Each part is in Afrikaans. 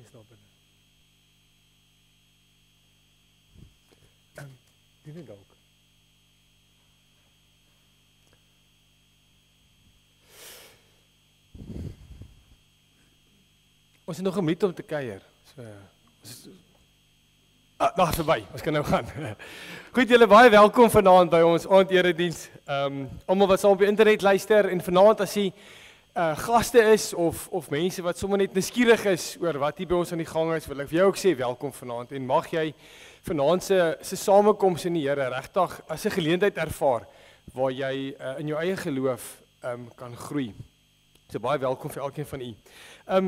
is daar binne. Doen dit ook. Ons het nog 'n minuut om te kuier. So, daar verby. Ons kan nou gaan. Goed, julle baie welkom vanaand by ons aandedediens. Almal wat saam op die internet luister en vanaand as jy gaste is of mense wat sommer net nuuskierig is oor wat hier by ons aan die gang is, wil ek vir jou ook sê welkom vanaand en mag jy vanaand se samekoms in die Here regtig as 'n geleentheid ervaar waar jy in jou eie geloof kan groei. So baie welkom vir elkeen van u.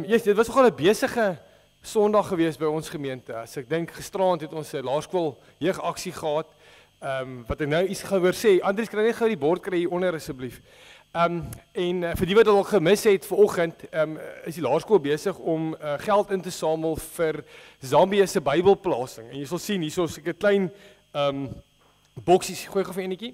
Yes, dit was nogal 'n besige Sondag gewees by ons gemeente. As ek dink gisteraand het ons 'n laerskool jeugaksie gehad. Wat ek nou iets gaan hoor sê, Andries kan net gou die bord kry hier onder asseblief. En vir die wat dit al gemis het vanoggend, is die laerskool besig om geld in te samel vir Zambië se Bybelplasing. En jy sal sien hierso 'n klein boksies, gooi gou vir enetjie.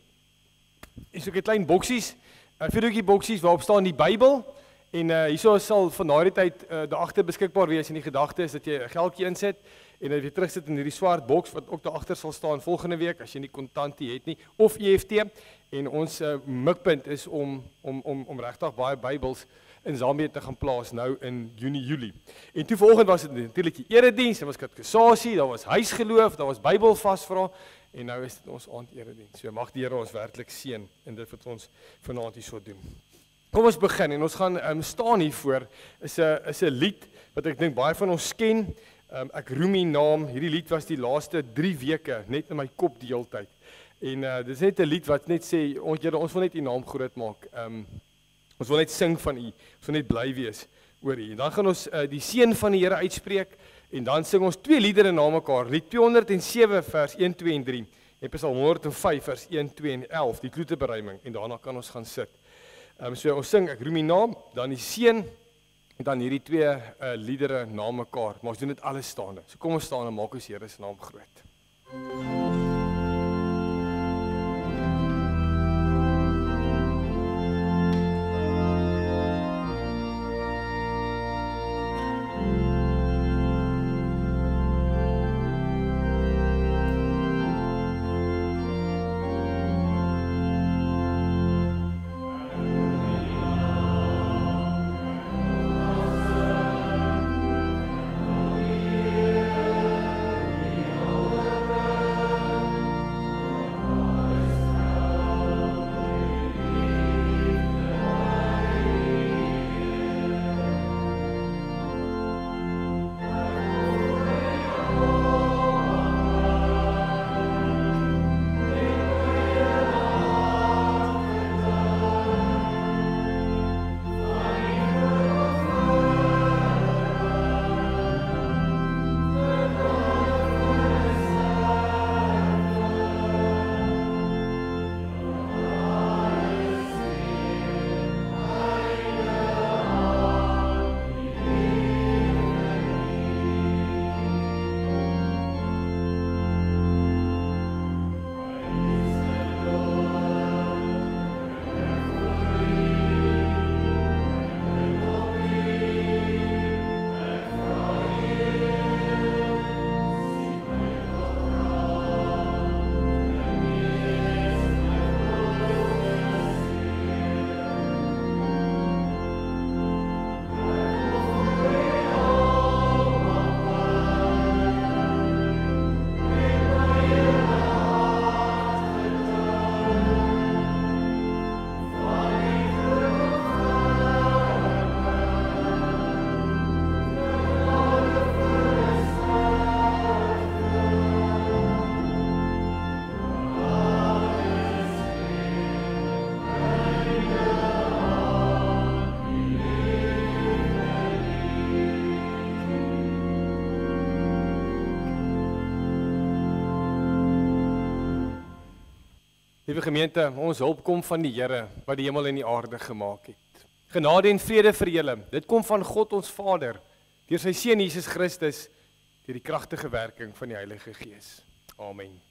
Hierso 'n klein boksies, vierhoekie boksies waarop staan die Bybel. En hierso sal van daardie tyd daar agter beskikbaar wees en die gedagte is dat jy 'n geldjie insit en dit weer terugsit in hierdie swart boks wat ook daar agter sal staan volgende week as jy nie kontantie het nie of EFT. En ons mikpunt is om regtig baie Bybels in Zambië te gaan plaas nou in Junie. En toe vanoggend was dit natuurlik die erediens, daar was katekisasie, daar was huisgeloof, daar was Bybel vasvra en nou is dit ons aandediens. So mag die Here ons werklik seën in dit wat ons vanaand hierso doen. Kom ons begin en ons gaan staan hiervoor is 'n lied wat ek dink baie van ons ken. Ek roem die naam. Hierdie lied was die laaste 3 weke net in my kop die hele tyd. En dit is net 'n lied wat net sê ons wil net u naam groot maak. Ons wil net sing van u. Ons wil net bly wees oor u. En dan gaan ons die seën van die Here uitspreek en dan sing ons 2 liedere na mekaar. Lied 207 vers 1, 2 en 3 en Psalm 105 vers 1, 2 en 11, die kloeteberuiming en daarna kan ons gaan sit. So ons sing, ek roem die naam, dan die seën, en dan hierdie 2 liedere na mekaar, maar ons doen dit alles staande. So kom ons staan en maak ons Here se naam groot. Liewe gemeente, ons hulp kom van die Here wat die hemel en die aarde gemaak het. Genade en vrede vir julle. Dit kom van God ons Vader, deur sy Seun Jesus Christus, deur die kragtige werking van die Heilige Gees. Amen.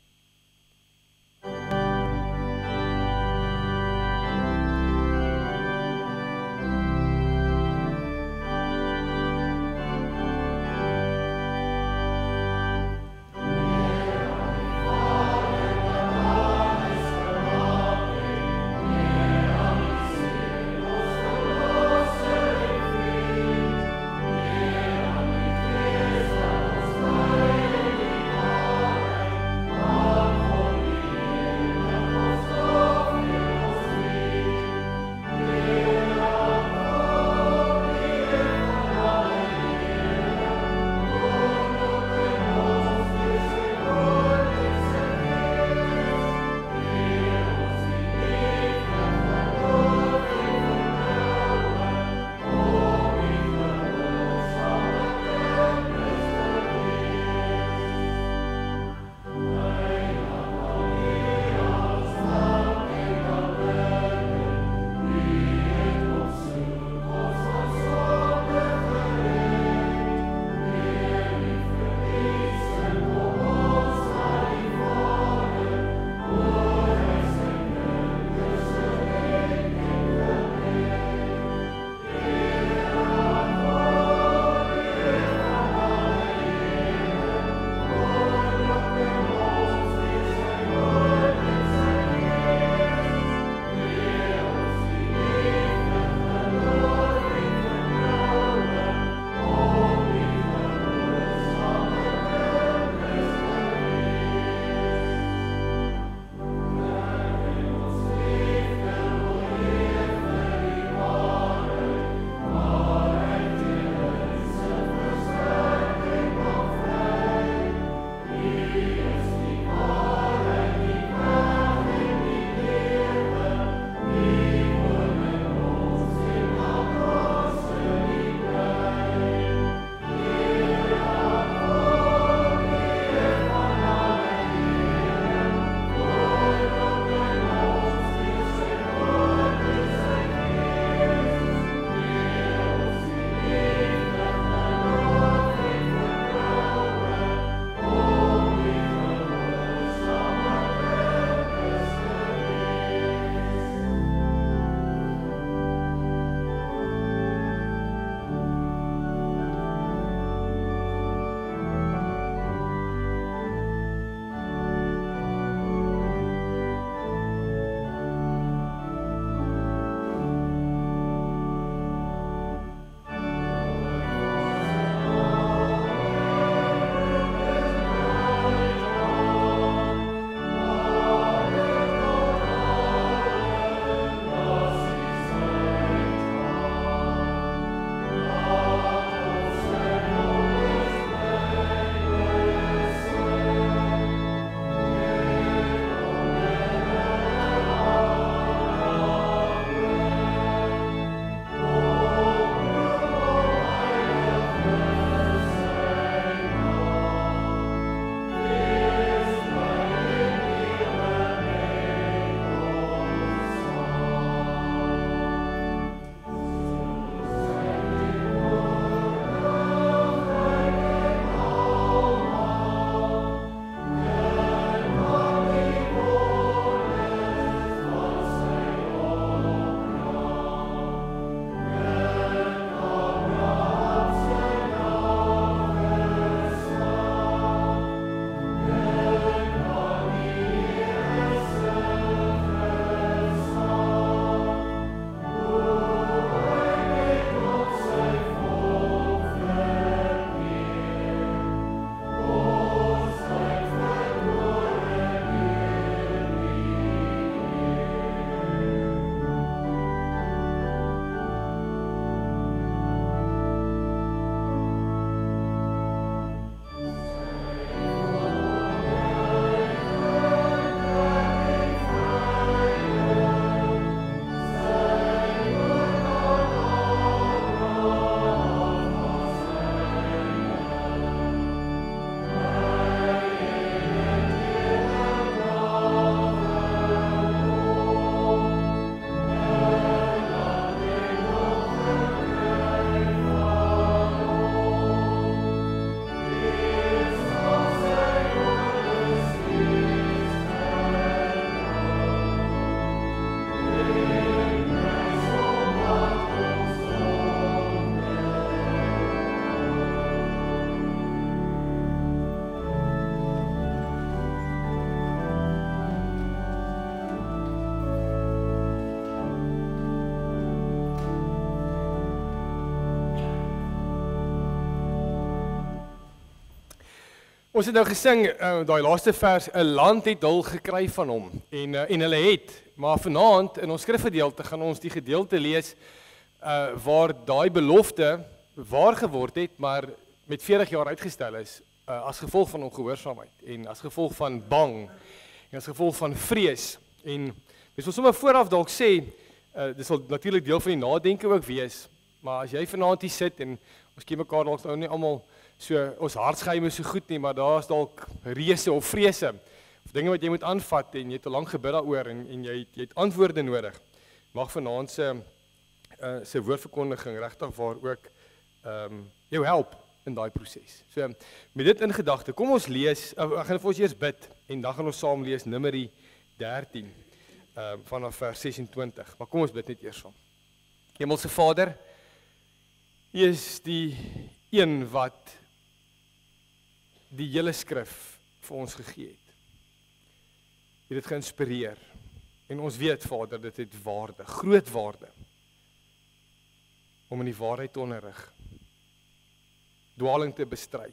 Ons het nou gesing, daai laaste vers, 'n land het hul gekry van hom, en hulle het, maar vanaand in ons skrifgedeelte gaan ons die gedeelte lees, waar daai belofte waar geword het, maar met 40 jaar uitgestel is, as gevolg van ongehoorsaamheid, en as gevolg van bang, en as gevolg van vrees, en mens wil sommer vooraf dalk sê, dit sal natuurlik deel van die nadenke ook wees, maar as jy vanaand hier sit, en ons ken mekaar dalk nou nie almal, so ons hartsgeheime so goed nie, maar daar is dalk reëse of vrese, of dinge wat jy moet aanvat, en jy het al lank gebid daaroor, en jy het antwoorde nodig. Mag vanaand se woordverkondiging regtig waar ook jou help in daai proses. So, met dit in gedagte, kom ons lees, ek gaan vir ons eers bid, en dan gaan ons saam lees Numeri 13, vanaf vers 26, maar kom ons bid net eers saam. Hemelse Vader, U is die een wat die hele skrif vir ons gegee het. U het dit geïnspireer, en ons weet, Vader, dit het waarde, groot waarde, om in die waarheid te onderrig, dwaling te bestry,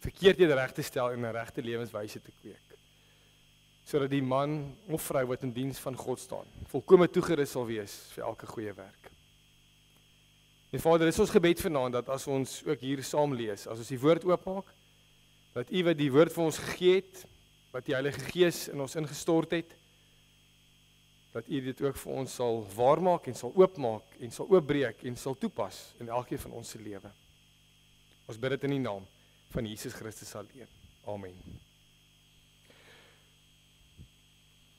verkeerdhede reg te stel en 'n regte lewenswyse te kweek, sodat die man of vrou wat in diens van God staan, volkome toegerus sal wees vir elke goeie werk. En Vader, dis ons gebed vanaand, dat as ons ook hier saam lees, as ons die woord oopmaak, dat U wat die woord vir ons gegee het, wat die Heilige Gees in ons ingestort het, dat U dit ook vir ons sal waarmaak en sal oopmaak en sal oopbreek en sal toepas in elkeen van ons se lewe. Ons bid dit in die naam van Jesus Christus alleen. Amen.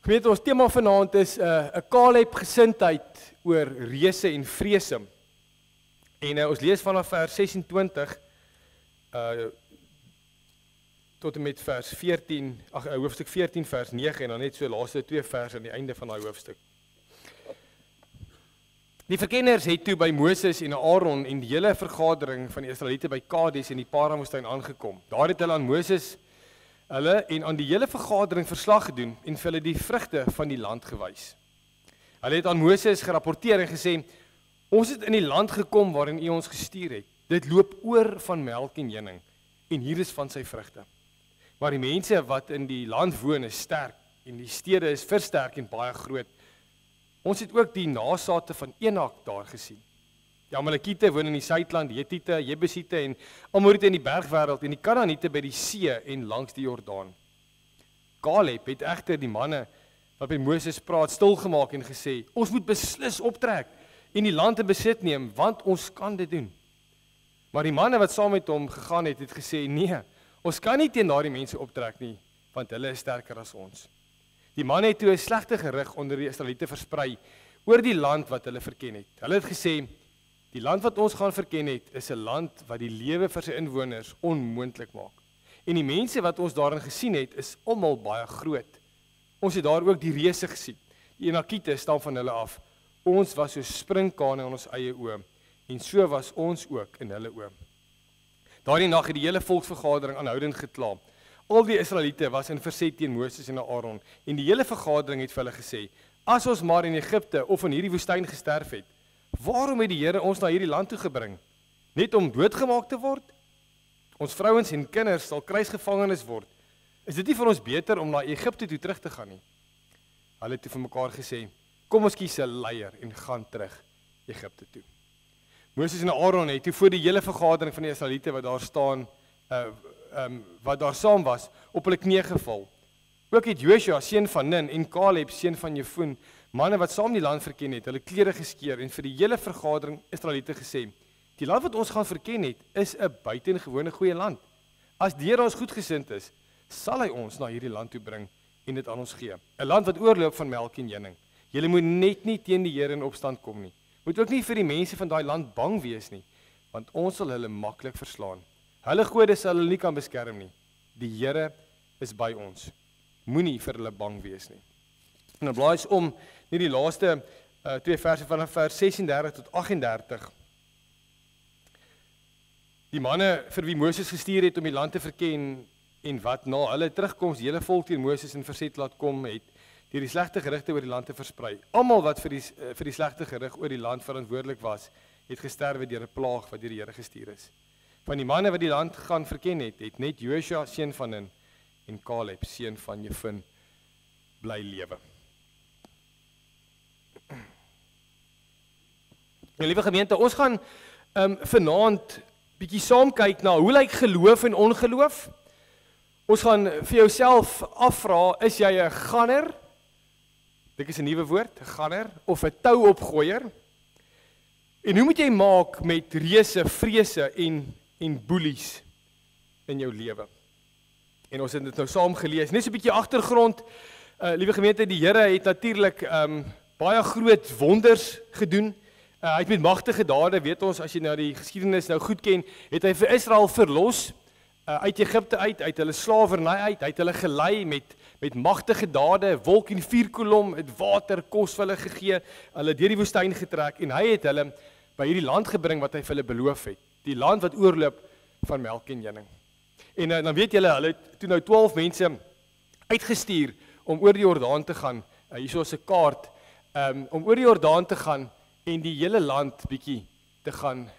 Gemeente, ons tema vanaand is 'n Caleb gesindheid oor reëse en vrese. En ons lees vanaf vers 26 tot en met vers 14, hoofstuk 14 vers 9 en dan net so laaste 2 verse aan die einde van daai hoofstuk. Die verkenners het toe by Moses en Aaron en die hele vergadering van die Israeliete by Kades in die Paranwoestyn aangekom. Daar het hulle aan Moses en aan die hele vergadering verslag gedoen en vir hulle die vrugte van die land gewys. Hulle het aan Moses gerapporteer en gesê: "Ons het in die land gekom waarin U ons gestuur het. Dit loop oor van melk en honing, en hier is van sy vrugte. Maar die mense wat in die land woon is sterk, en die stede is versterk en baie groot. Ons het ook die nasate van Enak daar gesien. Die Amalekiete woon in die suidland, die Hetiete, Jebusiete en Amorite in die bergwêreld, en die Kanaaniete by die see en langs die Jordaan." Caleb het egter die manne wat met Moses praat stilgemaak en gesê: "Ons moet beslis optrek en die land in besit neem, want ons kan dit doen." Maar die manne wat saam met hom gegaan het, het gesê: "Nee, ons kan nie teen daardie mense optrek nie, want hulle is sterker as ons." Die manne het toe 'n slegte gerig onder die Israeliete versprei oor die land wat hulle verken het. Hulle het gesê: "Die land wat ons gaan verken het, is 'n land wat die lewe vir sy inwoners onmoontlik maak. En die mense wat ons daarin gesien het, is almal baie groot. Ons het daar ook die reëse gesien. Die Enakiete stam van hulle af. Ons was so sprinkane in ons eie oë, en so was ons ook in hulle oë." Daardie nag het die hele volksvergadering aanhoudend gekla. Al die Israeliete was in verset teen Moses en Aaron, en die hele vergadering het vir hulle gesê: "As ons maar in Egipte of in hierdie woestyn gesterf het, waarom het die Here ons na hierdie land toe gebring? Net om doodgemaak te word? Ons vrouens en kinders sal kruisgevangenes word. Is dit nie vir ons beter om na Egipte toe terug te gaan nie?" Hulle het toe vir mekaar gesê: "Kom ons kies 'n leier en gaan terug Egipte toe." Moses en Aaron het toe voor die hele vergadering van die Israeliete wat daar staan, wat daar saam was, op hulle knieë geval. Ook het Joshua, seun van Nun, en Caleb, seun van Jefune, manne wat saam die land verken het, hulle klere geskeur en vir die hele vergadering Israeliete gesê: "Die land wat ons gaan verken het, is 'n buitengewone goeie land. As die Here ons goedgesind is, sal hy ons na hierdie land toe bring en dit aan ons gee. 'n Land wat oorloop van melk en honing. Julle moet net nie teen die Here in opstand kom nie. Moet ook nie vir die mense van daai land bang wees nie, want ons sal hulle maklik verslaan. Hulle gode sal hulle nie kan beskerm nie. Die Here is by ons. Moenie vir hulle bang wees nie." En dan blaai ons om net die laaste 2 verse vanaf vers 36 tot 38. Die manne vir wie Moses gestuur het om die land te verken en wat na hulle terugkoms die hele volk teen Moses in verset laat kom het, deur die slegte gerugte oor die land te versprei. Almal wat vir die slegte gerig oor die land verantwoordelik was, het gesterwe deur 'n plaag wat deur die Here gestuur is. Van die manne wat die land gaan verken het net Joshua seun van Nun en Caleb seun van Jefun bly lewe. Nou, liewe gemeente, ons gaan vanaand bietjie saam kyk na hoe lyk geloof en ongeloof. Ons gaan vir jouself afvra, is jy 'n ganner? Dit is 'n nuwe woord, 'n ganner of 'n touopgooier? En hoe moet jy maak met reuse, vrese en boelies in jou lewe? En ons het dit nou saam gelees. Net so 'n bietjie agtergrond. Liewe gemeente, die Here het natuurlik baie groot wonders gedoen. Hy het met magtige dade, weet ons, as jy nou die geskiedenis nou goed ken, het hy vir Israel verlos uit Egipte uit hulle slawerny uit, hy het hulle gelei met magtige dade, wolk en vuurkolom, het water, kos vir hulle gegee, hulle deur die woestyn getrek en hy het hulle by hierdie land gebring wat hy vir hulle beloof het. Die land wat oorloop van melk en honing. En dan weet julle, hulle het toe nou 12 mense uitgestuur om oor die Jordaan te gaan. Hierso is 'n kaart om oor die Jordaan te gaan en die hele land bietjie te gaan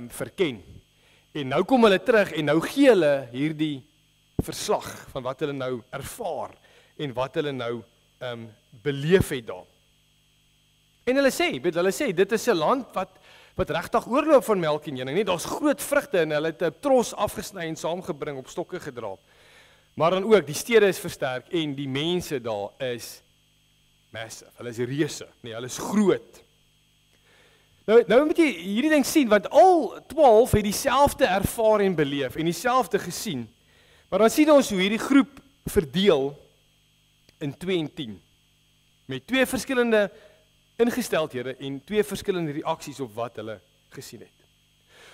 verken. En nou kom hulle terug en nou gee hulle hierdie verslag van wat hulle nou ervaar en wat hulle nou beleef het daar. En hulle sê dit is 'n land wat regtig oorloop van melk en honing. Daar's groot vrugte en hulle het 'n tros afgesny en saamgebring op stokke gedra. Maar dan ook die stede is versterk en die mense daar is massive. Hulle is reuse, hulle is groot. Nou moet jy hierdie ding sien, want al 12 het dieselfde ervaar en beleef en dieselfde gesien. Maar dan sien ons hoe hierdie groep verdeel in 2 en 10. Met 2 verskillende ingesteldhede en 2 verskillende reaksies op wat hulle gesien het.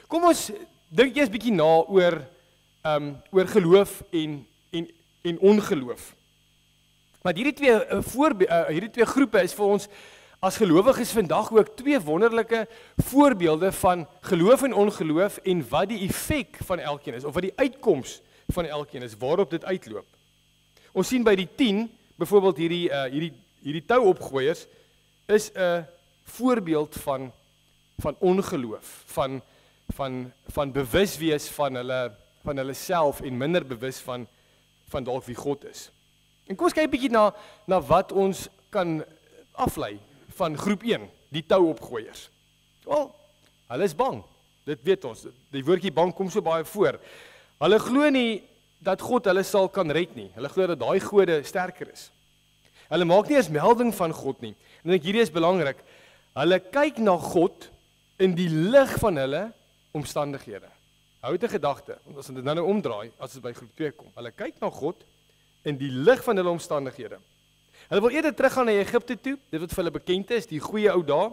Kom ons dink eers bietjie na oor geloof en ongeloof. Maar hierdie twee groepe is vir ons as gelowiges vandag ook 2 wonderlike voorbeelde van geloof en ongeloof en wat die effek van elkeen is, of wat die uitkoms van elkeen is, waarop dit uitloop. Ons sien by die 10, byvoorbeeld hierdie touopgooiers, is 'n voorbeeld van ongeloof, van bewus wees van hulle self en minder bewus van dalk wie God is. En kom ons kyk 'n bietjie na wat ons kan aflei van groep 1, die touopgooiers. Wel, hulle is bang. Dit weet ons. Die woordjie bang kom so baie voor. Hulle glo nie dat God hulle sal kan red nie. Hulle glo dat daai gode sterker is. Hulle maak nie eens melding van God nie. En ek dink hierdie is belangrik. Hulle kyk na God in die lig van hulle omstandighede. Hou dit 'n gedagte, as dit nou omdraai, as dit by groep 2 kom. Hulle kyk na God in die lig van hulle omstandighede. Hulle wil eerder teruggaan na Egipte toe, dit wat vir hulle bekend is, die goeie ou dae.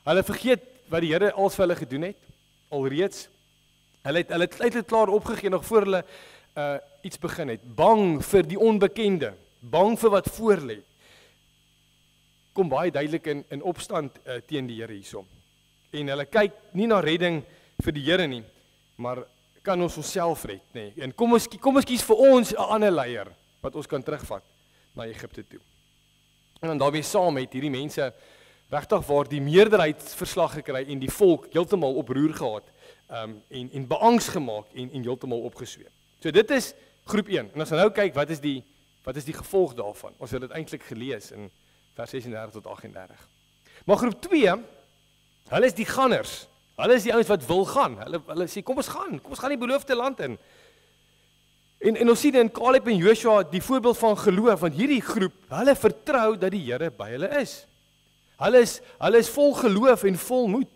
Hulle vergeet wat die Here als vir hulle gedoen het, alreeds. Hulle het eintlik klaar opgegee nog voor hulle iets begin het. Bang vir die onbekende, bang vir wat voor lê. Kom baie duidelik in opstand teen die Here hierso. En hulle kyk nie na redding vir die Here nie, maar kan ons onsself red, nê? En kom ons kies vir ons 'n ander leier wat ons kan terugvat na Egipte toe. En dan daarmee saam het hierdie mense regtig waar die meerderheidsverslag gekry en die volk heeltemal oproer gehad en beangs gemaak en heeltemal opgesweep. So dit is groep 1. En as ons nou kyk wat is die gevolg daarvan? Ons het dit eintlik gelees in vers 36 tot 38. Maar groep 2, hulle is die ganners. Hulle is die ouens wat wil gaan. Hulle sê kom ons gaan die beloofde land in. En ons sien in Caleb en Joshua die voorbeeld van geloof, want hierdie groep, hulle vertrou dat die Here by hulle is. Hulle is vol geloof en vol moed.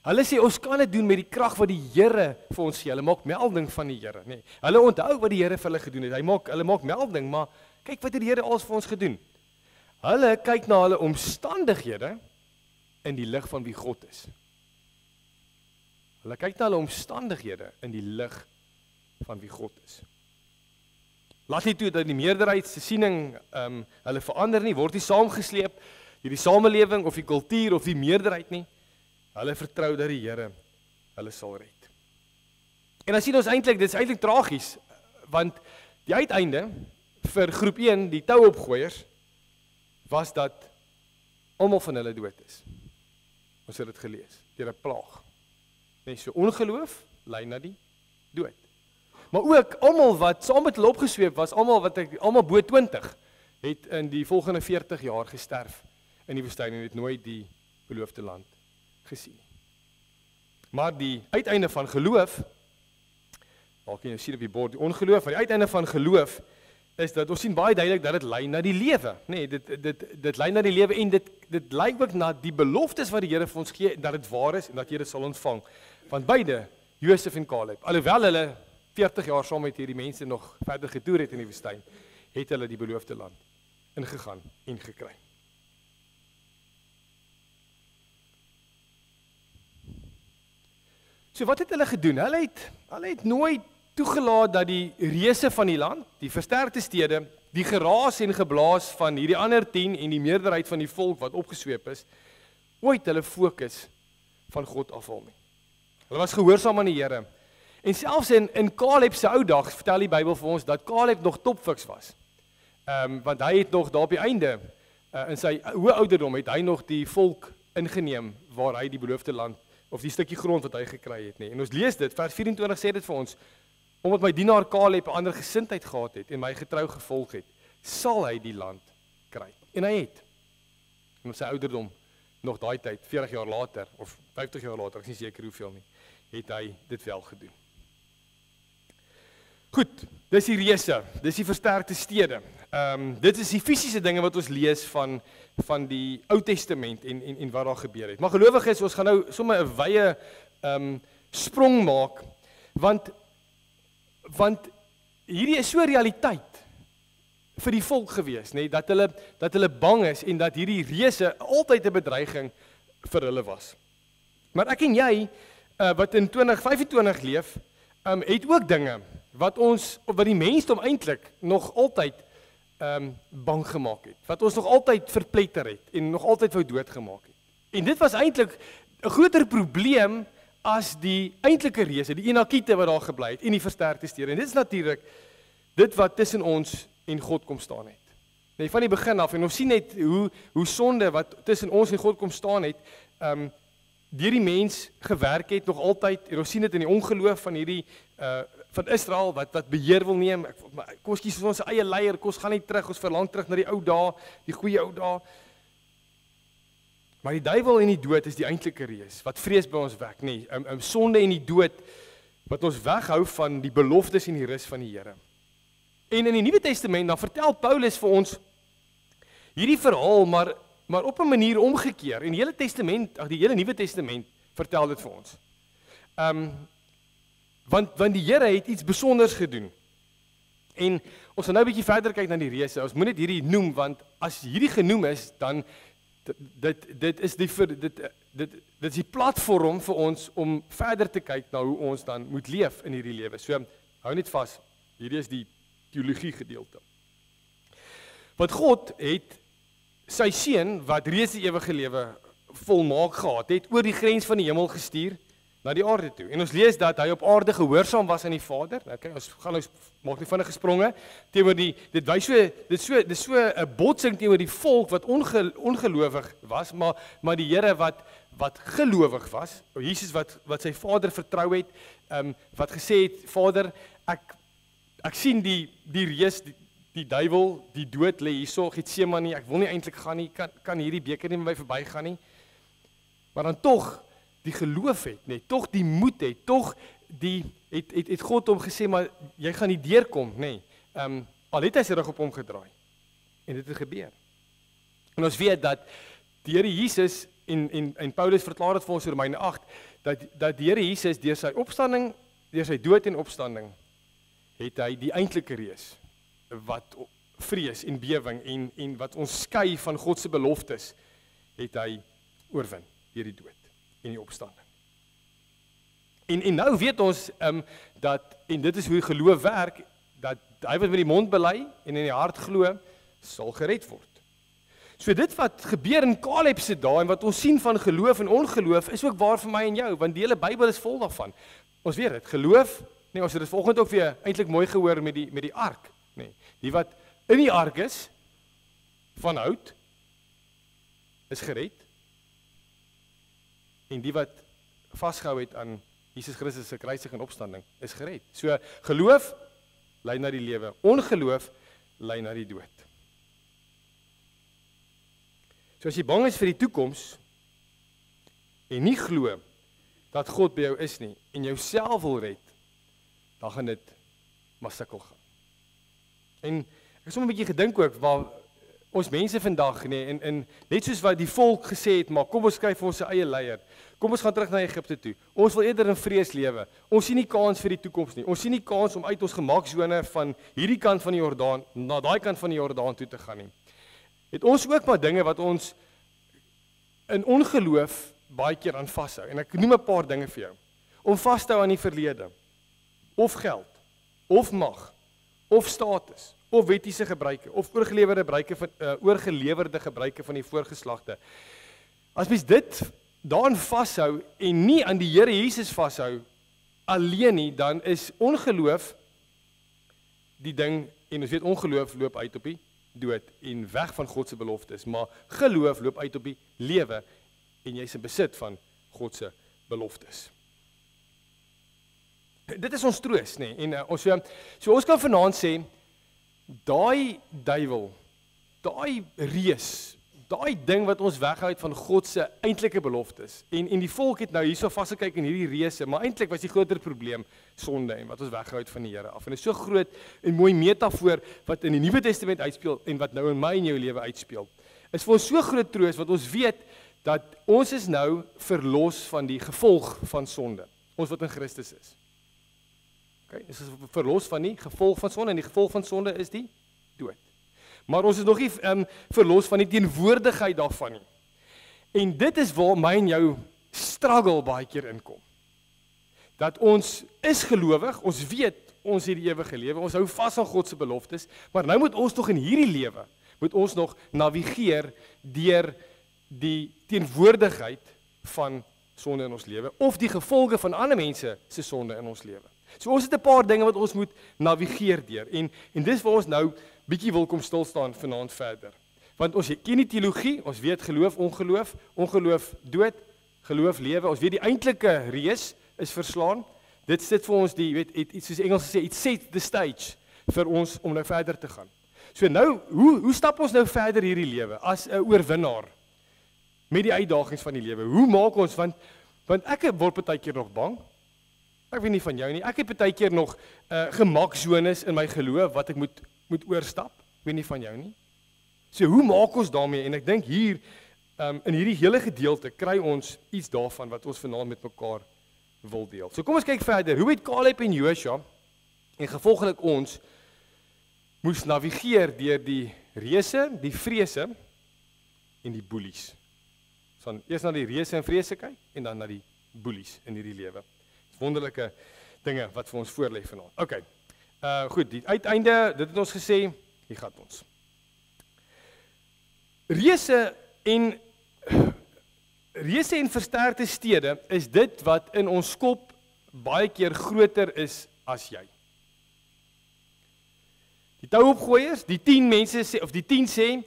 Hulle sê ons kan dit doen met die krag wat die Here vir ons gee. Hulle maak melding van die Here, nê. Hulle onthou wat die Here vir hulle gedoen het. Hulle maak melding, maar kyk wat het die Here alles vir ons gedoen. Hulle kyk na hulle omstandighede in die lig van wie God is. Hulle kyk na hulle omstandighede in die lig van wie God is. Laat nie toe dat die meerderheidssiening hulle verander nie, word nie saamgesleep deur die samelewing of die kultuur of die meerderheid nie. Hulle vertrou dat die Here hulle sal red. En dan sien ons eintlik, dit is eintlik tragies, want die uiteinde vir groep 1, die touopgooiers, was dat almal van hulle dood is. Ons het dit gelees, deur 'n plaag. Net so ongeloof lei na die dood. Maar ook almal wat saam met hulle opgesweep was, almal bo 20, het in die volgende 40 jaar gesterf in die woestyn en het nooit die beloofde land gesien. Maar die uiteinde van geloof, dalk kan jy sien op die bord, die ongeloof, maar die uiteinde van geloof is dat ons sien baie duidelik dat dit lei na die lewe. Nee, dit lei na die lewe en dit lei ook na die beloftes wat die Here vir ons gee, dat dit waar is en dat jy dit sal ontvang. Want beide, Josef en Caleb, alhoewel hulle 40 jaar saam met hierdie mense nog verder getoer het in die woestyn, het hulle die beloofde land ingegaan en gekry. So wat het hulle gedoen? Hulle het nooit toegelaat dat die reëse van die land, die versterkte stede, die geraas en geblaas van hierdie ander 10 en die meerderheid van die volk wat opgesweep is, ooit hulle fokus van God afhaal nie. Hulle was gehoorsaam aan die Here. En selfs in Caleb se ou dag vertel die Bybel vir ons dat Caleb nog topfiks was. Want hy het nog daar op die einde, in sy hoë ouderdom, het hy nog die volk ingeneem waar hy die beloofde land, of die stukkie grond wat hy gekry het nie. En ons lees dit, vers 24 sê dit vir ons, omdat my dienaar Caleb 'n ander gesindheid gehad het en my getrou gevolg het, sal hy die land kry. En hy het. En op sy ouderdom, nog daai tyd, 40 jaar later, of 50 jaar later, ek is nie seker hoeveel nie, het hy dit wel gedoen. Goed, dis die reëse, dis die versterkte stede. Dit is die fisiese dinge wat ons lees van die Ou Testament en wat daar gebeur het. Maar gelowiges, ons gaan nou sommer 'n wye sprong maak, want hierdie is so realiteit vir die volk gewees, nee, dat hulle bang is en dat hierdie reëse altyd 'n bedreiging vir hulle was. Maar ek en jy wat in 2025 leef, het ook dinge wat die mensdom eintlik nog altyd bang gemaak het, wat ons nog altyd verpletter het en nog altyd wou doodgemaak het. En dit was eintlik 'n groter probleem as die eintlike reëse, die Enakiete wat daar gebly het en die versterkte stede. En dit is natuurlik dit wat tussen ons en God kom staan het. Nee, van die begin af, en ons sien net hoe sonde wat tussen ons en God kom staan het, deur die mens gewerk het nog altyd, en ons sien dit in die ongeloof van hierdie van Israel wat beheer wil neem. Kom ons kies vir ons eie leier, kom ons gaan nie terug, ons verlang terug na die ou dae, die goeie ou dae. Maar die duiwel en die dood is die eintlike reus wat vrees by ons wek, nee, sonde en die dood wat ons weghou van die beloftes en die rus van die Here. En in die Nuwe Testament dan vertel Paulus vir ons hierdie verhaal, maar op 'n manier omgekeer. En die hele Nuwe Testament vertel dit vir ons. Want die Here het iets besonders gedoen. En ons gaan nou 'n bietjie verder kyk na die reëse. Ons moet net hierdie noem, want as hierdie genoem is, dan dit is die platform vir ons om verder te kyk na hoe ons dan moet leef in hierdie lewe. So hou net vas. Hierdie is die teologie gedeelte. Want God het sy seun wat reeds die ewige lewe volmaak gehad het, oor die grens van die hemel gestuur na die aarde toe. En ons lees dat hy op aarde gehoorsaam was aan die Vader. Okay, ons maak nie vinnige spronge teenoor dit is so 'n botsing teenoor die volk wat ongelowig was, maar die Here wat gelowig was, Jesus wat sy Vader vertrou het, wat gesê het, Vader, ek sien die reus, die duiwel, die dood lê hierso, Getsemane, ek wil nie eintlik gaan nie, kan hierdie beker nie met my verbygaan nie. Maar dan tog die geloof het, nee, tog die moed het, tog het God hom gesê, maar jy gaan nie deurkom, nee. Al het hy sy rug op hom gedraai. En dit het gebeur. En ons weet dat die Here Jesus en Paulus verklaar dit vir ons in Romeine 8 dat die Here Jesus deur sy opstanding, deur sy dood en opstanding het hy die eintlike reus wat vrees en bewing en wat ons skei van God se beloftes het hy oorwin deur die dood en die opstanding. En nou weet ons dat, en dit is hoe geloof werk, dat hy wat met die mond bely en in die hart glo, sal gered word. So dit wat gebeur in Caleb se dae en wat ons sien van geloof en ongeloof is ook waar vir my en jou, want die hele Bybel is vol daarvan. Ons weet dit, geloof, nee, ons het dit vanoggend ook weer eintlik mooi gehoor met die ark, nee, die wat in die ark is, van hout, is gered, en die wat vasgehou het aan Jesus Christus se kruising en opstanding is gered. So geloof lei na die lewe, ongeloof lei na die dood. So as jy bang is vir die toekoms en nie glo dat God by jou is nie en jouself wil red, dan gaan dit maar sukkel gaan. En ek het sommer 'n bietjie gedink ook waar ons mense vandag en net soos wat die volk gesê het, maar kom ons skryf vir ons se eie leier. Kom ons gaan terug na Egipte toe. Ons wil eerder in vrees lewe. Ons sien nie kans vir die toekoms nie. Ons sien nie kans om uit ons gemaksone van hierdie kant van die Jordaan na daai kant van die Jordaan toe te gaan nie. Het ons ook maar dinge wat ons in ongeloof baie keer aan vashou. En ek noem 'n paar dinge vir jou. Om vas te hou aan die verlede. Of geld, of mag, of status, of wettiese gebruike, of oorgelewerde gebruike van die voorgeslagte. As mens dit daaraan vashou en nie aan die Here Jesus vashou alleen nie, dan is ongeloof die ding, en ons weet ongeloof loop uit op die dood en weg van God se beloftes, maar geloof loop uit op die lewe en jy is in besit van God se beloftes. Dit is ons troos, nê? En ons kan vanaand sê, daai duiwel, daai reus, daai ding wat ons weghou het van God se eintlike beloftes. En die volk het nou hierso vasgekyk in hierdie reuse, maar eintlik was die groter probleem sonde en wat ons weghou het van die Here af. En dit is so groot en mooi metafoor wat in die Nuwe Testament uitspeel en wat nou in my en jou lewe uitspeel. Is vir ons so groot troos wat ons weet dat ons is nou verlos van die gevolg van sonde. Ons wat in Christus is. Okay, ons is verlos van die gevolg van sonde en die gevolg van sonde is die dood. Maar ons is nog nie verlos van die teenwoordigheid daarvan nie. En dit is waar my en jou struggle baie keer inkom. Dat ons is gelowig, ons weet ons het die ewige lewe, ons hou vas aan God se beloftes, maar nou moet ons nog in hierdie lewe, moet ons nog navigeer deur die teenwoordigheid van sonde in ons lewe, of die gevolge van ander mense se sonde in ons lewe. So ons het 'n paar dinge wat ons moet navigeer deur, en dis waar ons nou bietjie wil kom stil staan vanaand verder. Want ons ken die teologie, ons weet geloof, ongeloof, ongeloof dood, geloof lewe, ons weet die eintlike reus is verslaan. Dit sit vir ons die, weet, soos Engels sê, it set the stage vir ons om nou verder te gaan. So nou, hoe stap ons nou verder hierdie lewe as 'n oorwinnaar met die uitdagings van die lewe? Hoe maak ons, want ek word baie keer nog bang. Ek weet nie van jou nie. Ek het baie keer nog gemaksones in my geloof wat ek moet oorstap. Ek weet nie van jou nie. So hoe maak ons daarmee? En ek dink hier in hierdie hele gedeelte kry ons iets daarvan wat ons vanaand met mekaar wil deel. So kom ons kyk verder. Hoe het Caleb en Joshua en gevolglik ons moes navigeer deur die reuse, die vrese en die boelies. So eers na die reuse en vrese kyk en dan na die boelies in hierdie lewe. Wonderlike dinge wat vir ons voorlê vanaand. Okay. Goed, die uiteinde, dit het ons gesê, hier gaan ons. Reuse en versterkte stede is dit wat in ons kop baie keer groter is as jy. Die touopgooiers, die 10 mense sê, of die 10 sê,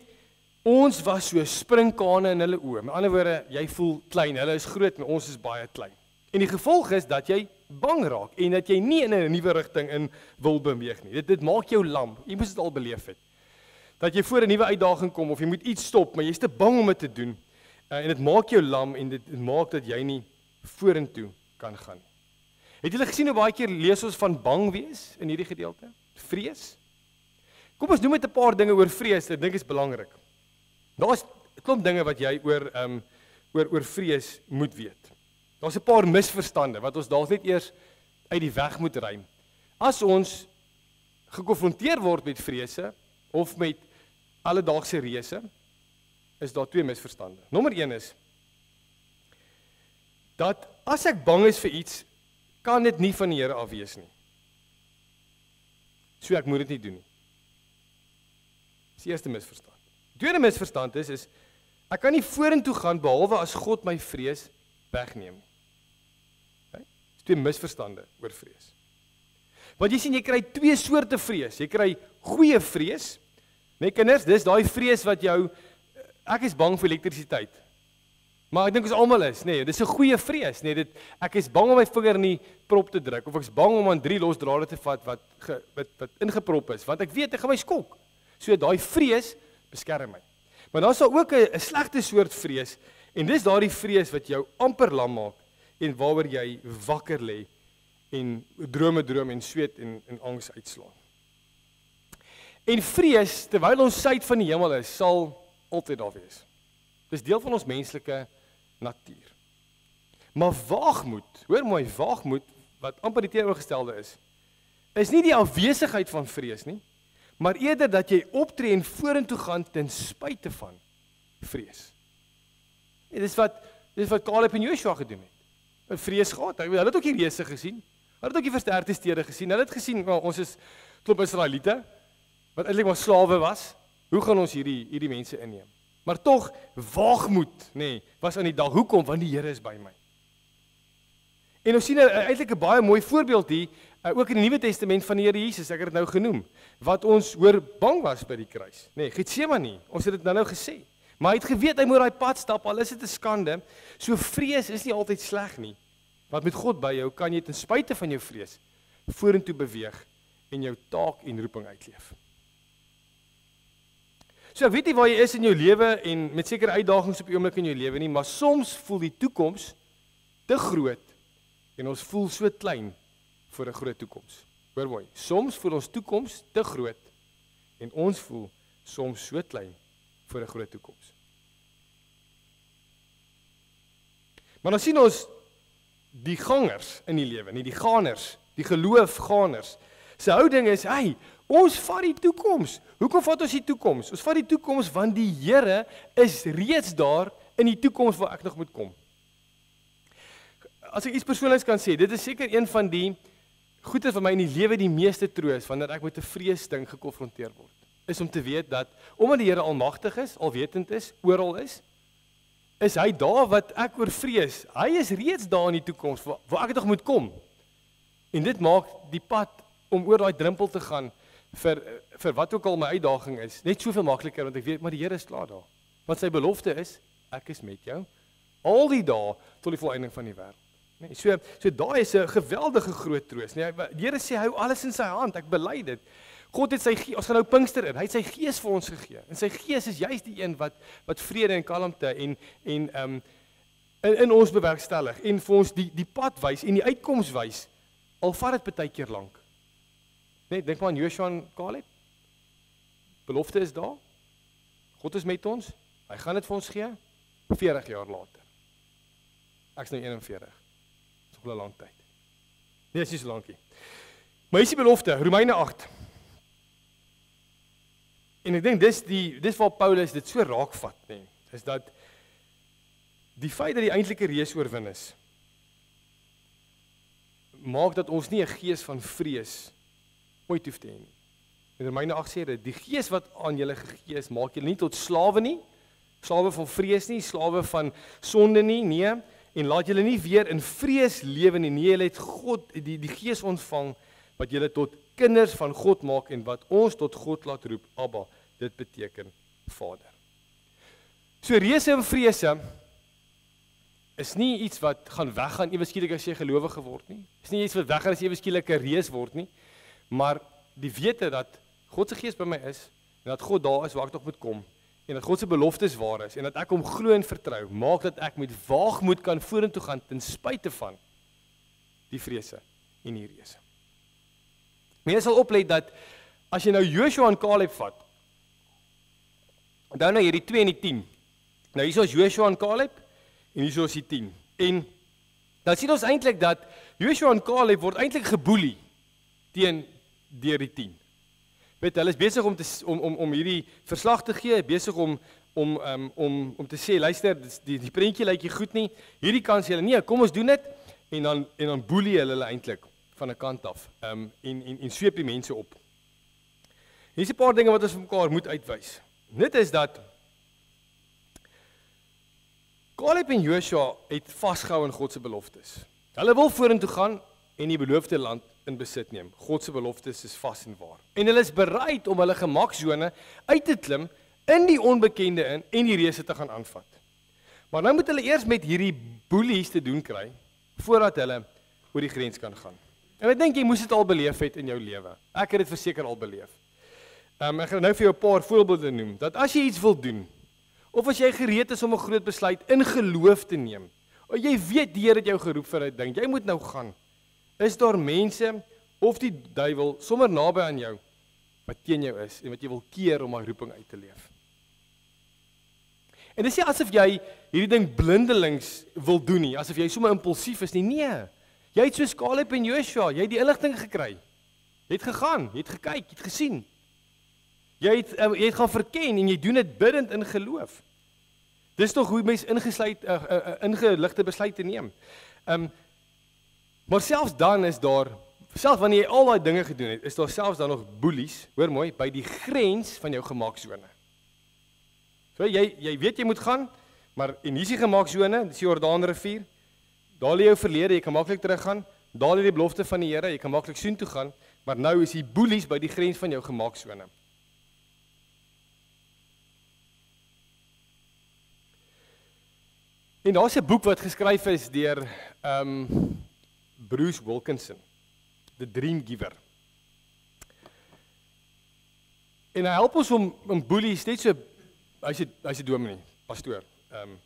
ons was so sprinkane in hulle oë. Met ander woorde, jy voel klein, hulle is groot en ons is baie klein. En die gevolg is dat jy bang raak en dat jy nie in 'n nuwe rigting in wil beweeg nie. Dit maak jou lam. Jy moes dit al beleef het. Dat jy voor 'n nuwe uitdaging kom of jy moet iets stop, maar jy's te bang om dit te doen. En dit maak jou lam en dit maak dat jy nie vorentoe kan gaan nie. Het julle gesien hoe baie keer lees ons van bang wees in hierdie gedeelte? Vrees? Kom ons noem net 'n paar dinge oor vrees. Ek dink dit is belangrik. Daar's 'n klomp dinge wat jy oor vrees moet weet. Daar's 'n paar misverstande wat ons dalk net eers uit die weg moet ruim. As ons gekonfronteer word met vrese of met alledaagse reuse, is daar 2 misverstande. Nommer 1 is dat as ek bang is vir iets, kan dit nie van die Here af wees nie. So ek moet dit nie doen nie. Dis die eerste misverstand. Die tweede misverstand is ek kan nie vorentoe gaan behalwe as God my vrees wegneem nie. Okay? Dis 2 misverstande oor vrees. Want jy sien, jy kry 2 soorte vrees. Jy kry goeie vrees. Nee kinders, dis daai vrees wat jou, ek is bang vir elektrisiteit. Maar ek dink ons almal is, nee, dis 'n goeie vrees, nee, ek is bang om my vinger in die prop te druk of ek is bang om aan 3 los drade te vat wat ingeprop is, want ek weet ek gaan my skok. So daai vrees beskerm my. Maar daar's ook 'n slegte soort vrees en dis daardie vrees wat jou amper lam maak en waaroor jy wakker lê en drome droom en sweet en angs uitslaan. En vrees, terwyl ons suid van die hemel is, sal altyd daar wees. Dis deel van ons menslike natuur. Maar waagmoed, hoor mooi, waagmoed, wat amper die teenoorgestelde is nie die afwesigheid van vrees nie, maar eerder dat jy optree en vorentoe gaan ten spyte van vrees. En dis wat Caleb en Joshua gedoen het. Vrees gehad. Hulle het ook die reëse gesien. Hulle het ook die versterkte stede gesien. Hulle het gesien, ons is klop Israeliete wat eintlik maar slawe was. Hoe gaan ons hierdie mense inneem? Maar tog waagmoed, nee, was aan die dag. Hoekom? Want die Here is by my. En ons sien eintlik 'n baie mooi voorbeeld hier, ook in die Nuwe Testament van die Here Jesus, ek het dit nou genoem, wat ons hoor bang was by die kruis. Nee, Getsemane, ons het dit nou gesê. Maar hy het geweet hy moet daai pad stap, al is dit 'n skande. So vrees is nie altyd sleg nie. Want met God by jou kan jy ten spyte van jou vrees vorentoe beweeg en jou taak en roeping uitleef. So ek weet nie waar jy is in jou lewe en met sekere uitdagings op die oomblik in jou lewe nie, maar soms voel die toekoms te groot en ons voel so klein vir 'n groot toekoms. Hoor mooi, soms voel ons toekoms te groot en ons voel soms so klein vir 'n groot toekoms. Maar dan sien ons die gangers in die lewe, nie die ganers, die geloofganers. Se houding is, ons vat die toekoms. Hoekom vat ons die toekoms? Ons vat die toekoms want die Here is reeds daar in die toekoms waar ek nog moet kom. As ek iets persoonliks kan sê, dit is seker een van die goeie vir my in die lewe die meeste troos wanneer ek met 'n vreesding gekonfronteer word. Is om te weet dat omdat die Here almagtig is, alwetend is, oral is hy daar wat ek oor vrees. Hy is reeds daar in die toekoms waar ek nog moet kom. En dit maak die pad om oor daai drempel te gaan vir wat ook al my uitdaging is, net soveel makliker want ek weet maar die Here is klaar daar. Want sy belofte is, ek is met jou al die dae tot die volëinding van die wêreld. Nee, so daai is 'n geweldige groot troos. Nee, die Here sê hou alles in sy hand. Ek bely dit. God het sy gees, ons gaan nou Pinkster in. Hy het sy gees vir ons gegee. En sy gees is juist die een wat vrede en kalmte en in ons bewerkstellig en vir ons die pad wys en die uitkoms wys. Al vat dit baie keer lank. Net dink maar aan Joshua en Caleb. Belofte is daar. God is met ons. Hy gaan dit vir ons gee 40 jaar later. Ek's nou 41. Dis nog 'n lang tyd. Nee, dis nie so lankie. Maar is die belofte, Romeine 8. En ek dink dis waar Paulus dit so raak vat, nê. Is dat die feit dat die eintlike reus oorwin is, maak dat ons nie 'n gees van vrees ooit hoef te hê nie. In Romeine 8 sê dit, die gees wat aan julle gegee is, maak julle nie tot slawe nie, slawe van vrees nie, slawe van sonde nie, nee, en laat julle nie weer in vrees lewe nie, nee, julle het God, die gees ontvang, wat julle tot kinders van God maak, en wat ons tot God laat roep, Abba, dit beteken Vader. So reëse en vrese, is nie iets wat gaan weggaan, ewe skielik as jy gelowige word nie, is nie iets wat weggaan as jy ewe skielik 'n reus word nie, maar die wete dat God se gees by my is, en dat God daar is waar ek nog moet kom, en dat God se beloftes waar is, en dat ek hom glo en vertrou, maak dat ek met waagmoed kan vorentoe gaan, ten spyte van die vrese en die reëse. Mense sal oplet dat, as jy nou Joshua en Caleb vat, dan nou hierdie 2 en die 10, nou hier is Joshua en Caleb, en hier is die 10, en dan sien ons eintlik dat Joshua en Caleb word eintlik geboelie deur die 10. Weet, hulle is besig om hierdie verslag te gee, besig om te sê, luister, die prentjie lyk nie goed nie, hierdie kan sê hulle, nee, kom ons doen dit, en dan boelie hulle eintlik van 'n kant af, en sweep die mense op. Hier is 'n paar dinge wat ons vir mekaar moet uitwys. Dit is dat Caleb en Joshua het vasgehou in God se beloftes. Hulle wil vorentoe gaan en die beloofde land in besit neem. God se beloftes is vas en waar. En hulle is bereid om hulle gemaksone uit te klim in die onbekende en die reëse te gaan aanvat. Maar nou moet hulle eers met hierdie boelies te doen kry, voordat hulle oor die grens kan gaan. En ek dink jy moes dit al beleef het in jou lewe. Ek het dit verseker al beleef. Ek gaan nou vir jou 'n paar voorbeelde noem, dat as jy iets wil doen, of as jy gereed is om 'n groot besluit in geloof te neem, of jy weet die Here het jou geroep vir 'n ding, jy moet nou gaan, is daar mense, of die duiwel, sommer naby aan jou, wat teen jou is, en wat jy wil keer om haar roeping uit te leef. En dit is nie asof jy hierdie ding blindelings wil doen nie, asof jy sommer impulsief is nie, nee. Jy het soos Caleb en Joshua, jy het die inligting gekry. Jy het gegaan, jy het gekyk, jy het gesien. Jy het gaan verken en jy doen dit bidtend in geloof. Dis tog hoe mense ingeligte besluite neem. Maar selfs dan is daar, selfs wanneer jy al daai dinge gedoen het, is daar selfs dan nog boelies, hoor mooi, by die grens van jou gemaaksone. So jy weet jy moet gaan, maar en hier is die gemaaksone, dis die Jordaanrivier. Daar lê jou verlede, jy kan maklik teruggaan. Daar lê die belofte van die Here, jy kan maklik soontoe gaan, maar nou is die boelies by die grens van jou gemaaksone. En daar's 'n boek wat geskryf is deur Bruce Wilkinson, The Dream Giver. En hy help ons om boelies net so, hy's 'n dominee, pastoor.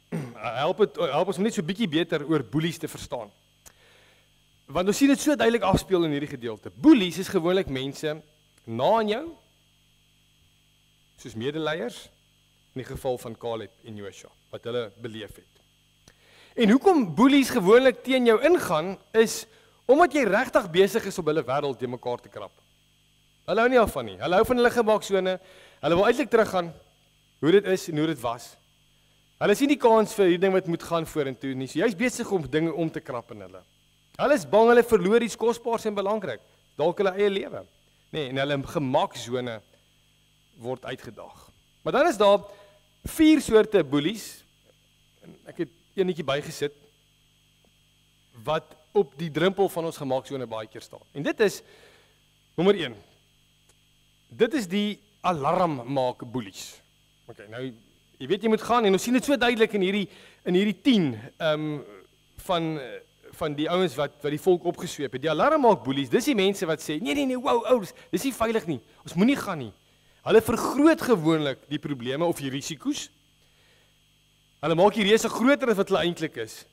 Hy help ons om net so bietjie beter oor boelies te verstaan. Want ons sien dit so duidelik afspeel in hierdie gedeelte. Boelies is gewoonlik mense na aan jou, soos medeleiers, in die geval van Caleb en Joshua, wat hulle beleef het. En hoekom boelies gewoonlik teen jou ingaan, is omdat jy regtig besig is om hulle wêreld te mekaar te krap. Hulle hou nie af van nie. Hulle hou van hulle gemaaksone. Hulle wil eintlik teruggaan hoe dit is en hoe dit was. Hulle sien die kans vir hierdie ding wat moet gaan vorentoe nie. So jy's besig om dinge om te krap in hulle. Hulle is bang hulle verloor iets kosbaars en belangrik, dalk hulle eie lewe. Nee, en hulle gemaaksone word uitgedaag. Maar dan is daar 4 soorte boelies. Ek het eenetjie bygesit wat op die drempel van ons gemaaksone baie keer staan. En dit is nommer 1. Dit is die alarmmaak boelies. Okay, nou jy weet jy moet gaan en ons sien dit so duidelik in hierdie 10 van die ouens wat die volk opgesweep het. Die alarmmaak boelies, dis die mense wat sê nee, wow, ouers, dis nie veilig nie. Ons moenie gaan nie. Hulle vergroot gewoonlik die probleme of die risiko's. Hulle maak die reuse groter as wat hulle eintlik is,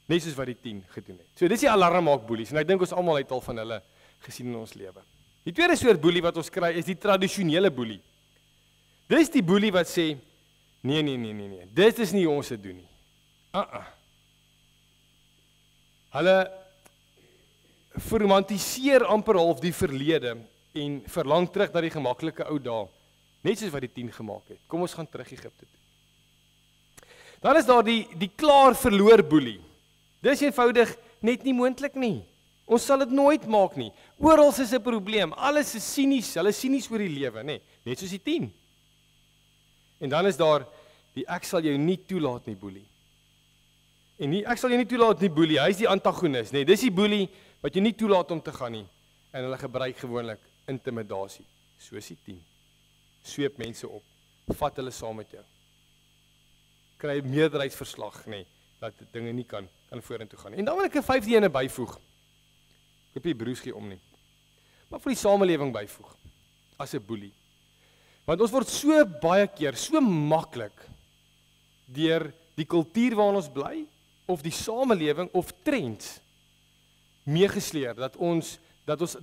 net soos wat die 10 gedoen het. So dis die alarmmaak boelies en ek dink ons almal het al van hulle gesien in ons lewe. Die tweede soort boelie wat ons kry is die tradisionele boelie. Dis die boelie wat sê nee, dit is nie hoe ons dit doen nie. Hulle verromantiseer amper half die verlede en verlang terug na die gemaklike ou dae, net soos wat die 10 gemaak het. Kom ons gaan terug Egipte toe. Dan is daar die klaar verloor boelie. Dis eenvoudig net nie moontlik nie. Ons sal dit nooit maak nie. Oral is 'n probleem. Alles is sinies. Hulle is sinies oor die lewe, nê? Net soos die 10. En dan is daar die ek sal jou nie toelaat nie boelie. En ek sal jou nie toelaat nie boelie. Hy is die antagonis, nê? Dis die boelie wat jy nie toelaat om te gaan nie. En hulle gebruik gewoonlik intimidasie, soos die 10. Sweep mense op. Vat hulle saam met jou. Kry 'n meerderheidsverslag, nê, dat dinge nie kan vorentoe gaan. En dan wil ek 'n 5de ene byvoeg. Ek hoop die broers gee om nie. Maar vir die samelewing byvoeg as 'n boelie. Want ons word so baie keer so maklik deur die kultuur waarin ons bly of die samelewing of trends meegesleer dat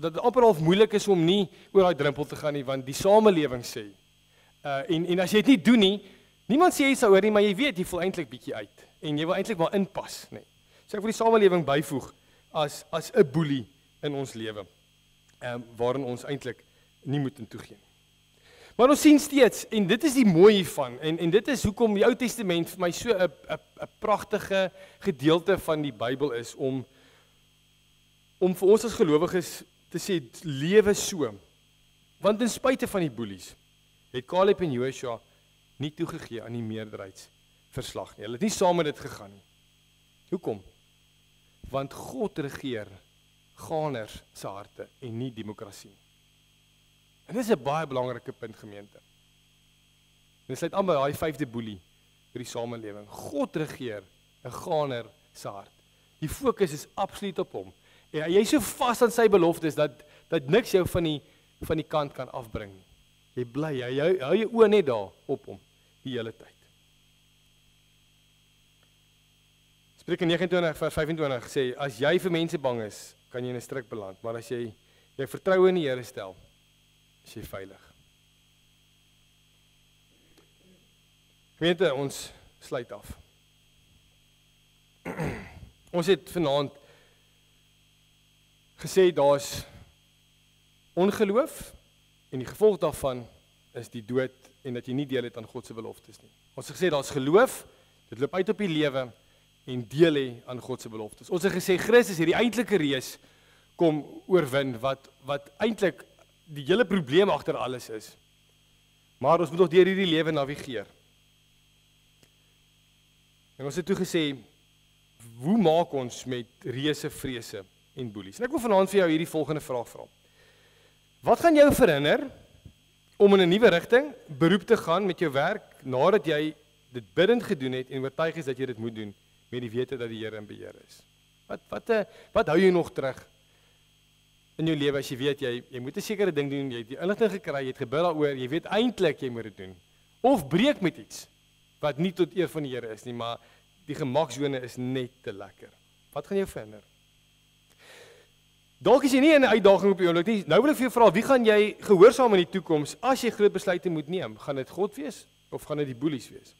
dit amper half moeilik is om nie oor daai drempel te gaan nie, want die samelewing sê. En as jy dit nie doen nie, niemand sê jy sou hoor nie, maar jy weet jy voel eintlik bietjie uit en jy wil eintlik maar inpas, nê. So ek wil die samelewing byvoeg as 'n boelie in ons lewe, waarin ons eintlik nie moet intoegee nie. Maar ons sien steeds, en dit is die mooi hiervan, en dit is hoekom die Ou Testament vir my so 'n pragtige gedeelte van die Bybel is, om vir ons as gelowiges te sê, lewe so. Want ten spyte van die boelies, het Caleb en Joshua nie toegegee aan die meerderheidsverslag nie. Hulle het nie saam met dit gegaan nie. Hoekom? Want God regeer Ghaners se harte en nie demokrasie nie. En dit is 'n baie belangrike punt, gemeente. En dit sluit aan by daai 5de boelie vir die samelewing. God regeer 'n Ghaner se hart. Die fokus is absoluut op hom. En jy is so vas aan sy beloftes dat niks jou van die kant kan afbring nie. Jy bly, jy hou jou oë net daar op hom die hele tyd. Spreuke 29 vers 25 sê, as jy vir mense bang is, kan jy in 'n struik beland, maar as jy vertroue in die Here stel, is jy veilig. Gemeente, ons sluit af. Ons het vanaand gesê daar's ongeloof en die gevolg daarvan is die dood en dat jy nie deel het aan God se beloftes nie. Ons het gesê daar's geloof, dit loop uit op die lewe en deel hê aan God se beloftes. Ons het gesê Christus hierdie eintlike reus kom oorwin wat eintlik die hele probleem agter alles is. Maar ons moet nog deur hierdie lewe navigeer. En ons het toe gesê, hoe maak ons met reuse vrese en boelies? En ek wil vanaand vir jou hierdie volgende vraag vra. Wat gaan jou verhinder om in 'n nuwe rigting beroep te gaan met jou werk nadat jy dit bidend gedoen het en oortuig is dat jy dit moet doen met die wete dat die Here in beheer is? Wat hou jy nog terug in jou lewe as jy weet jy moet 'n sekere ding doen, jy het die inligting gekry, jy het gebid daaroor, jy weet eintlik jy moet dit doen. Of breek met iets wat nie tot eer van die Here is nie, maar die gemaksone is net te lekker. Wat gaan jou verhinder? Dalk is jy nie in 'n uitdaging op die oomblik nie. Nou wil ek vir jou vra, wie gaan jy gehoorsaam in die toekoms as jy groot besluite moet neem? Gaan dit God wees of gaan dit die boelies wees?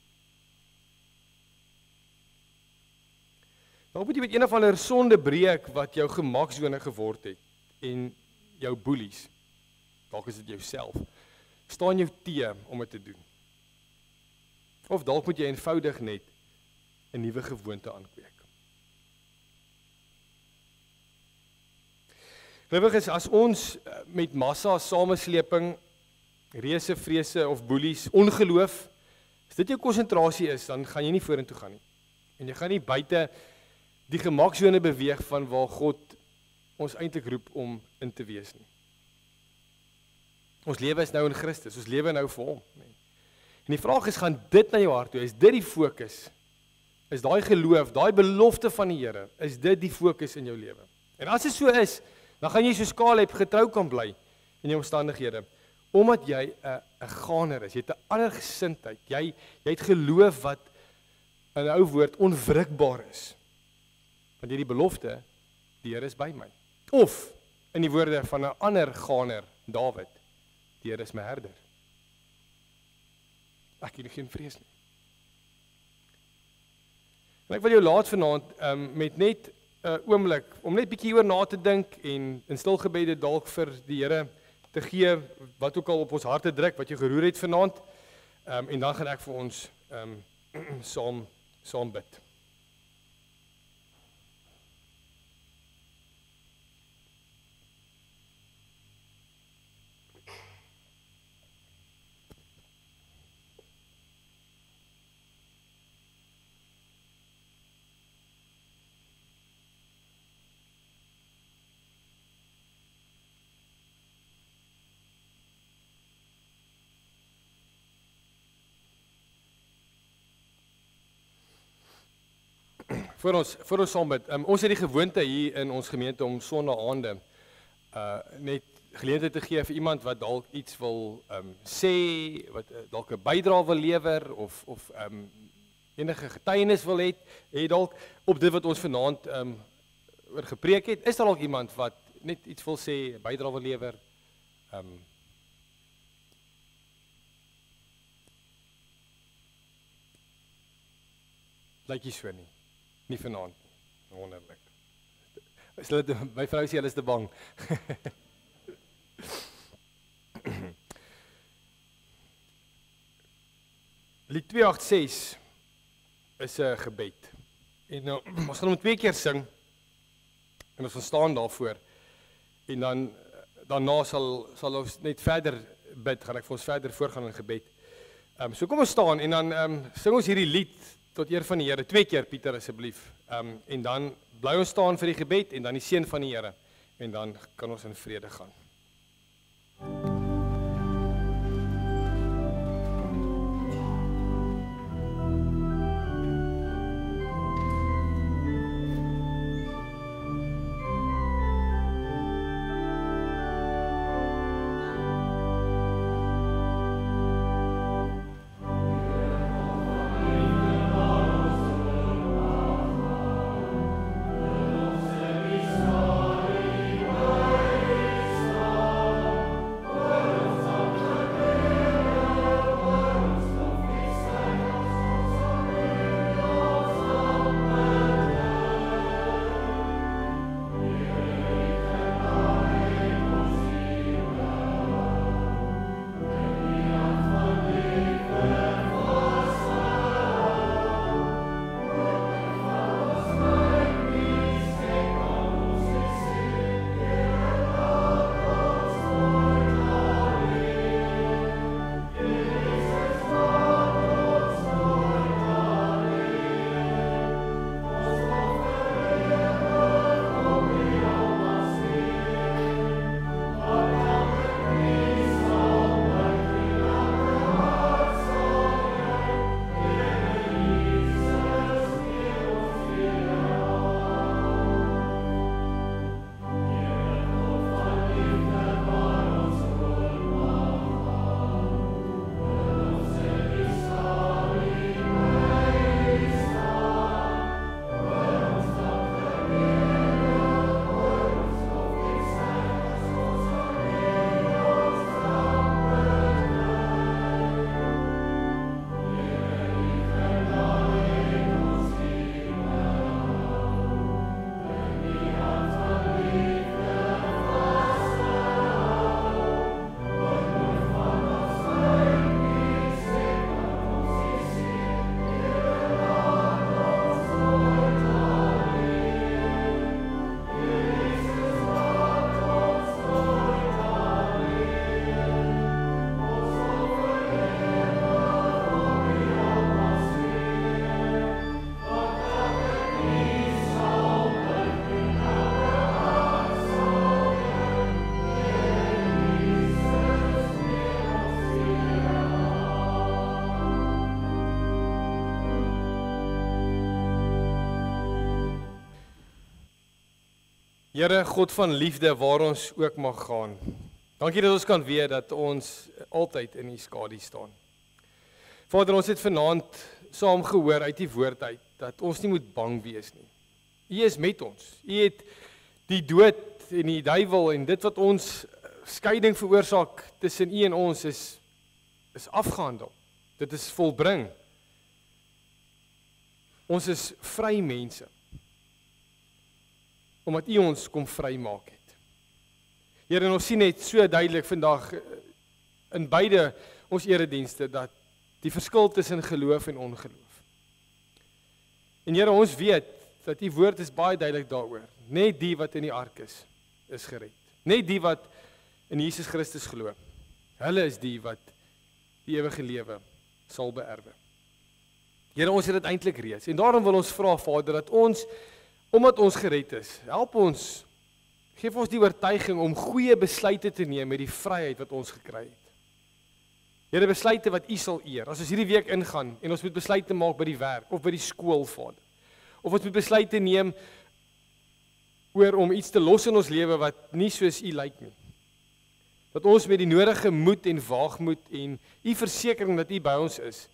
Nou moet jy met een of ander sonde breek wat jou gemaksone geword het en jou boelies. Dalk is dit jouself. Staan jou te om dit te doen. Of dalk moet jy eenvoudig net 'n nuwe gewoonte aankweek. Gelukkig is as ons met massa samesleping, reuse vrese of boelies, ongeloof, as dit jou konsentrasie is, dan gaan jy nie vorentoe gaan nie. En jy gaan nie buite die gemaksone beweeg van waar God ons eintlik roep om in te wees nie. Ons lewe is nou in Christus, ons lewe nou vir hom. En die vraag is, gaan dit na jou hart toe? Is dit die fokus? Is daai geloof, daai belofte van die Here, is dit die fokus in jou lewe? En as dit so is, dan gaan jy soos Caleb getrou kan bly in jou omstandighede, omdat jy 'n Ghaner is, jy het 'n ander gesindheid, jy het geloof wat in 'n ou woord onwrikbaar is. Want jy die belofte, die Here is by my. Of in die woorde van 'n ander Ghaner, Dawid, die Here is my herder. Ek het geen vrees nie. En ek wil jou laat vanaand met net 'n oomblik om net bietjie oor na te dink en in stil gebede dalk vir die Here te gee wat ook al op ons harte druk, wat jy geroer het vanaand. En dan gaan ek vir ons saam bid. Voor ons saam bid. Ons het die gewoonte hier in ons gemeente om sonnaande net geleentheid te gee vir iemand wat dalk iets wil sê, wat dalk 'n bydrae wil lewer of enige getuienis wil hê dalk op dit wat ons vanaand oor gepreek het. Is daar dalk iemand wat net iets wil sê, 'n bydrae wil lewer? Lyk jy so nie. Nie vanaand nie. Wonderlik. My vrou sê hulle is te bang. Lied 286 is 'n gebed. En nou, ons gaan hom 2 keer sing. En ons staan daarvoor. En dan daarna sal ons net verder bid, gaan ek vir ons verder voorgaan in gebed. So kom ons staan en dan sing ons hierdie lied tot eer van die Here, 2 keer Pieter asseblief. En dan bly ons staan vir die gebed en dan die seën van die Here. En dan kan ons in vrede gaan. Here God van liefde waar ons ook mag gaan. Dankie dat ons kan weet dat ons altyd in U skadu staan. Vader, ons het vanaand saam gehoor uit die woord uit dat ons nie moet bang wees nie. U is met ons. U het die dood en die duiwel en dit wat ons skeiding veroorsaak tussen U en ons is afgehandel. Dit is volbring. Ons is vry mense. Omdat U ons kom vrymaak het. Here, en ons sien net so duidelik vandag in beide ons eredienste dat die verskil tussen geloof en ongeloof. En Here, ons weet dat U woord is baie duidelik daaroor. Net die wat in die ark is gered. Net die wat in Jesus Christus glo. Hulle is die wat die ewige lewe sal beerwe. Here, ons het dit eintlik reeds. En daarom wil ons vra, Vader, dat ons, omdat ons gered is, help ons, geef ons die oortuiging om goeie besluite te neem met die vryheid wat ons gekry het. Here, besluite wat U sal eer. As ons hierdie week ingaan en ons moet besluite maak by die werk of by die skool, Vader. Of ons moet besluite neem oor om iets te los in ons lewe wat nie soos U lyk nie. Dat ons met die nodige moed en waagmoed en U versekering dat U by ons is,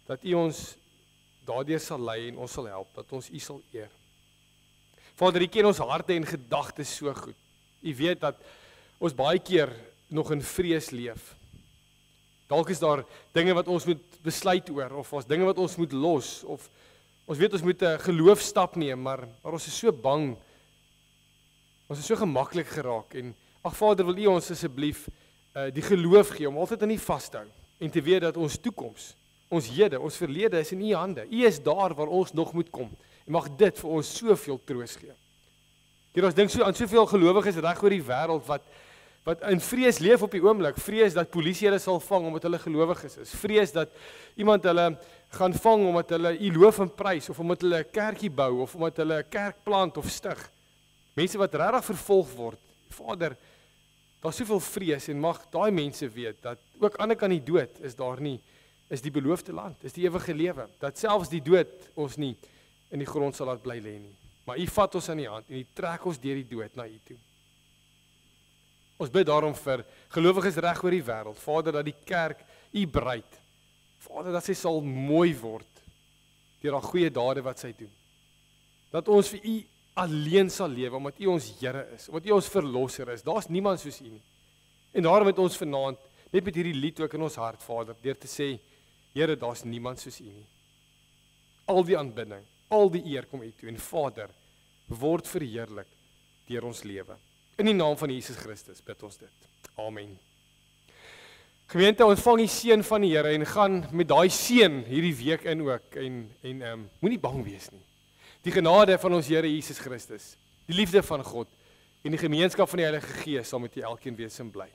dat U ons daardeur sal lei en ons sal help, dat ons U sal eer. Vader, U ken ons harte en gedagtes so goed. U weet dat ons baie keer nog in vrees leef. Dalk is daar dinge wat ons moet besluit oor, of ons dinge wat ons moet los, of ons weet ons moet 'n geloofstap neem, maar ons is so bang, ons is so gemaklik geraak, en ag Vader, wil U ons asseblief die geloof gee, om altyd aan U vas te hou, en te weet dat ons toekoms, ons hede, ons verlede is in U hande. U is daar waar ons nog moet kom, en mag dit vir ons soveel troos gee. Hier ons dink aan soveel gelowiges reg oor die wêreld wat in vrees leef op die oomblik, vrees dat polisie hulle sal vang omdat hulle gelowiges is, vrees dat iemand hulle gaan vang omdat hulle U loof en prys, of omdat hulle 'n kerkie bou, of omdat hulle 'n kerk plant of stig. Mense wat regtig vervolg word. Vader, daar's soveel vrees, en mag daai mense weet dat ook aan die kant die dood is die beloofde land, is die ewige lewe, dat selfs die dood ons nie in die grond sal laat bly lê nie. Maar U vat ons aan die hand en U trek ons deur die dood na U toe. Ons bid daarom vir gelowiges reg oor die wêreld, Vader, dat die kerk U bruid, Vader, dat sy sal mooi word deur haar goeie dade wat sy doen. Dat ons vir U alleen sal lewe, omdat U ons Here is, omdat U ons verlosser is. Daar's niemand soos U nie. En daarom het ons vanaand, net met hierdie lied ook in ons hart, Vader, deur te sê, Here, daar's niemand soos U nie. Al die aanbidding, al die eer kom U toe, en Vader, word verheerlik deur ons lewe. In die naam van Jesus Christus bid ons dit. Amen. Gemeente, ontvang die seën van die Here en gaan met daai seën hierdie week in ook, en moenie bang wees nie. Die genade van ons Here Jesus Christus, die liefde van God en die gemeenskap van die Heilige Gees sal met julle elkeen wees en bly.